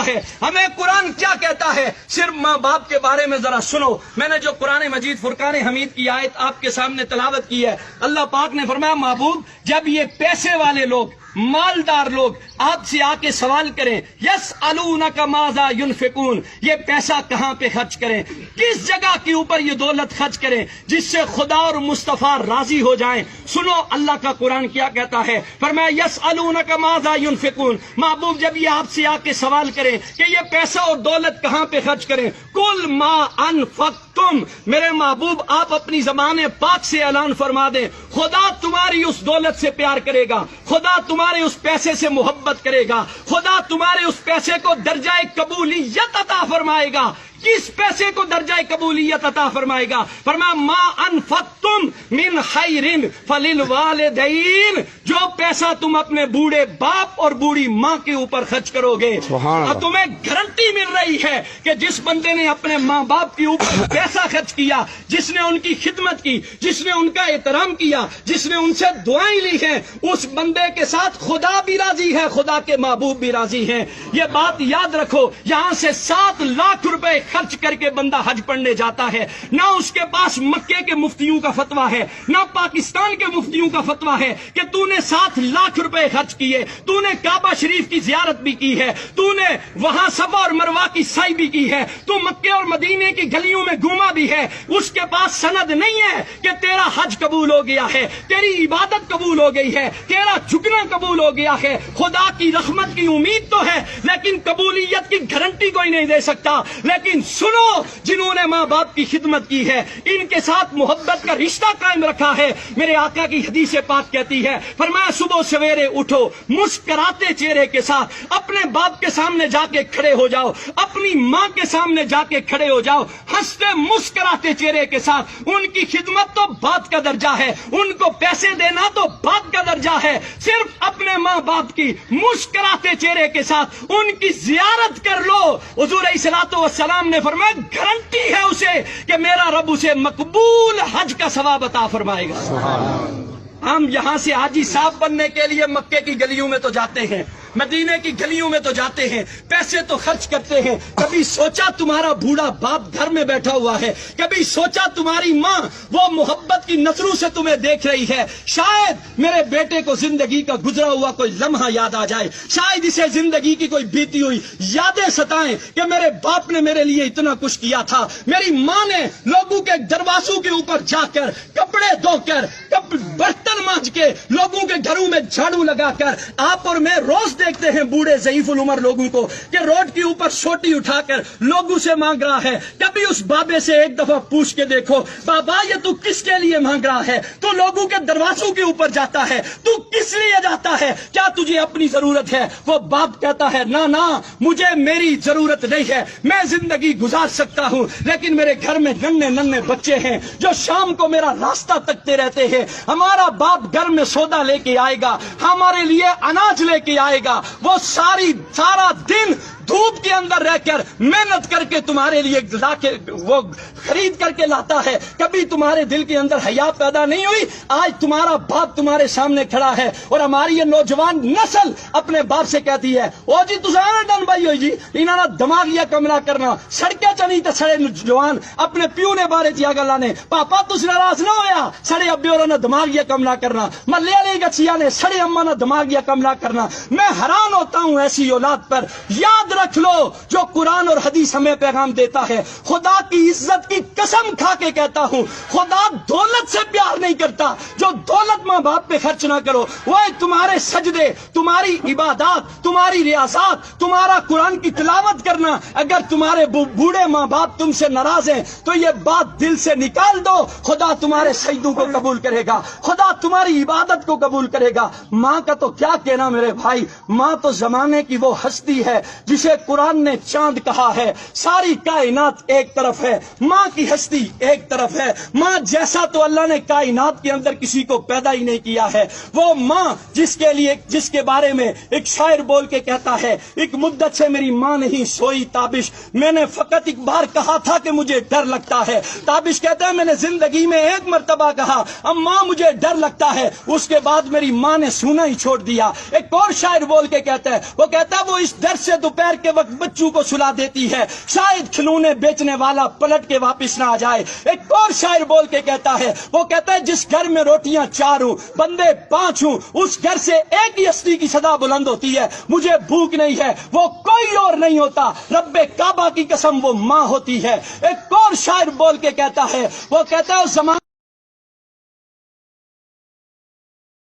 ہے. ہمیں قرآن کیا کہتا ہے؟ صرف ماں باپ کے بارے میں ذرا سنو. میں نے جو قرآن مجید فرقان حمید کی آیت آپ کے سامنے تلاوت کی ہے، اللہ پاک نے فرمایا محبوب جب یہ پیسے والے لوگ، مالدار لوگ آپ سے آ کے سوال کریں، یسألونک ماذا ینفقون، یہ پیسہ کہاں پہ خرچ کریں، کس جگہ کے اوپر یہ دولت خرچ کریں جس سے خدا اور مصطفیٰ راضی ہو جائیں. سنو اللہ کا قرآن کیا کہتا ہے، فرمایا یسألونک ماذا ینفقون. محبوب جب یہ آپ سے آ کے سوال کریں کہ یہ پیسہ اور دولت کہاں پہ خرچ کریں، قل ما انفقتم، میرے محبوب آپ اپنی زبان پاک سے اعلان فرما دیں خدا تمہاری اس دولت سے پیار کرے گا، خدا تمہارے اس پیسے سے محبت کرے گا، خدا تمہارے اس پیسے کو درجہ قبولیت عطا فرمائے گا. کس پیسے کو درجہ قبولیت عطا فرمائے گا؟ فرمایا ما انفقتم من خیر فللوالدین، جو پیسہ تم اپنے بوڑھے باپ اور بوڑھی ماں کے اوپر خرچ کرو گے، اور تمہیں گارنٹی مل رہی ہے کہ جس بندے نے اپنے ماں باپ کے اوپر پیسہ خرچ کیا، جس نے ان کی خدمت کی، جس نے ان کا احترام کیا، جس نے ان سے دعائیں لی ہیں، اس بندے کے ساتھ خدا بھی راضی ہے، خدا کے محبوب بھی راضی ہیں. یہ بات یاد رکھو. یہاں سے 7 لاکھ روپے خرچ کر کے بندہ حج پڑھنے جاتا ہے، نہ اس کے پاس مکے کے مفتیوں کا فتویٰ ہے، نہ پاکستان کے مفتیوں کا فتویٰ ہے کہ تو نے 7 لاکھ روپے خرچ کیے، تو نے کعبہ شریف کی زیارت بھی کی ہے، تو نے وہاں صفا اور مروہ کی سعی بھی کی ہے، تو مکے اور مدینے کی گلیوں میں گھوما بھی ہے. اس کے پاس سند نہیں ہے کہ تیرا حج قبول ہو گیا ہے، تیری عبادت قبول ہو گئی ہے، تیرا جھکنا قبول ہو گیا ہے. خدا کی رحمت کی امید تو ہے لیکن قبولیت کی گارنٹی کوئی نہیں دے سکتا. لیکن سنو، جنہوں نے ماں باپ کی خدمت کی ہے، ان کے ساتھ محبت کا رشتہ قائم رکھا ہے. میرے آقا کی حدیث پاک کہتی ہے، فرمایا صبح سویرے اٹھو، مسکراتے چہرے کے ساتھ اپنے باپ کے سامنے جا کے کھڑے ہو جاؤ، اپنی ماں کے سامنے جا کے کھڑے ہو جاؤ، ہنستے مسکراتے چہرے کے ساتھ. ان کی خدمت تو بات کا درجہ ہے، ان کو پیسے دینا تو بات کا درجہ ہے. صرف اپنے ماں باپ کی مسکراتے چہرے کے ساتھ ان کی زیارت کر لو. حضور علیہ الصلوۃ والسلام نے فرمایا گارنٹی ہے اسے کہ میرا رب اسے مقبول حج کا ثواب عطا فرمائے گا. ہم یہاں سے حاجی صاحب بننے کے لیے مکے کی گلیوں میں تو جاتے ہیں، مدینے کی گلیوں میں تو جاتے ہیں، پیسے تو خرچ کرتے ہیں. کبھی سوچا تمہارا بوڑھا باپ گھر میں بیٹھا ہوا ہے، کبھی سوچا تمہاری ماں وہ محبت کی نظروں سے تمہیں دیکھ رہی ہے. شاید میرے بیٹے کو زندگی کا گزرا ہوا کوئی لمحہ یاد آ جائے، شاید اسے زندگی کی کوئی بیتی ہوئی یادیں ستائیں کہ میرے باپ نے میرے لیے اتنا کچھ کیا تھا، میری ماں نے لوگوں کے دروازوں کے اوپر جا کر کپڑے دھو کر برتن مانج کے لوگوں کے گھروں میں جھاڑو لگا کر. آپ اور میں روز دیکھتے ہیں بوڑھے ضعیف العمر لوگوں کو کہ روڈ کے اوپر سوٹی اٹھا کر لوگوں سے مانگ رہا ہے. کبھی اس بابے سے ایک دفعہ پوچھ کے دیکھو، بابا یہ تو کس کے لیے مانگ رہا ہے؟ تو لوگوں کے دروازوں کے اوپر جاتا ہے، تو کس لیے جاتا ہے؟ کیا تجھے اپنی ضرورت ہے؟ وہ باپ کہتا ہے نہ مجھے میری ضرورت نہیں ہے، میں زندگی گزار سکتا ہوں، لیکن میرے گھر میں ننھے بچے ہیں جو شام کو میرا راستہ تکتے رہتے ہیں. ہمارا باپ گھر میں سودا لے کے آئے گا، ہمارے لیے اناج لے کے آئے گا، وہ سارا دن دھوپ کے اندر رہ کر محنت کر کے تمہارے لیے وہ خرید کر کے لاتا ہے. کبھی تمہارے دل کے اندر حیا پیدا نہیں ہوئی؟ آج تمہارا باپ تمہارے سامنے کھڑا ہے اور ہماری یہ نوجوان نسل اپنے باپ سے کہتی ہے او جی تساں ڈن بھائی ہوئی جی انہاں دا دماغیا کم نہ کرنا، سڑکیں چنی تے سڑے نوجوان اپنے پیو نے بارے چیا گلاں نے، پاپا تس ناراض نہ ہویا، سڑے ابے اور نے دماغیا کم نہ کرنا، محلے والی گچیا نے سڑے اما نے دماغیا کم نہ کرنا. میں حیران ہوتا ہوں ایسی اولاد پر. یاد رکھ لو جو قرآن اور حدیث ہمیں پیغام دیتا ہے، خدا کی عزت کی قسم کھا کے کہتا ہوں خدا دولت سے پیار نہیں کرتا. جو دولت ماں باپ پہ خرچ نہ کرو، وہ تمہارے سجدے، تمہاری عبادات، تمہاری ریاضات، تمہارا قرآن کی تلاوت کرنا. اگر تمہارے بوڑھے ماں باپ تم سے ناراض ہیں تو یہ بات دل سے نکال دو، خدا تمہارے سجدوں کو قبول کرے گا، خدا تمہاری عبادت کو قبول کرے گا. ماں کا تو کیا کہنا میرے بھائی، ماں تو زمانے کی وہ ہستی ہے جسے قرآن نے چاند کہا ہے. ساری کائنات ایک طرف ہے، ماں کی ہستی ایک طرف ہے. ماں جیسا تو اللہ نے کائنات کے اندر کسی کو پیدا ہی نہیں کیا ہے. وہ ماں جس کے بارے میں ایک شاعر بول کے کہتا ہے، ایک مدت سے میری ماں نہیں سوئی تابش، میں نے فقط ایک بار کہا تھا کہ مجھے ڈر لگتا ہے. تابش کہتا ہے میں نے زندگی میں ایک مرتبہ کہا اماں مجھے ڈر لگتا ہے، اس کے بعد میری ماں نے سونا ہی چھوڑ دیا. ایک اور شاعر بول بول کے کہتا ہے, وہ کہتا ہے وہ اس ڈر سے دوپہر کے وقت بچوں کو سلا دیتی ہے شاید کھلونے بیچنے والا پلٹ کے واپس نہ آ جائے. ایک اور شاعر بول کے کہتا ہے, وہ کہتا ہے جس گھر میں روٹیاں 4 ہوں بندے 5 ہوں اس گھر سے ایک ہی ہستی کی صدا بلند ہوتی ہے, مجھے بھوک نہیں ہے, وہ کوئی اور نہیں ہوتا, رب کعبہ کی قسم وہ ماں ہوتی ہے. ایک اور شاعر بول کے کہتا ہے, وہ کہتا ہے اس زمان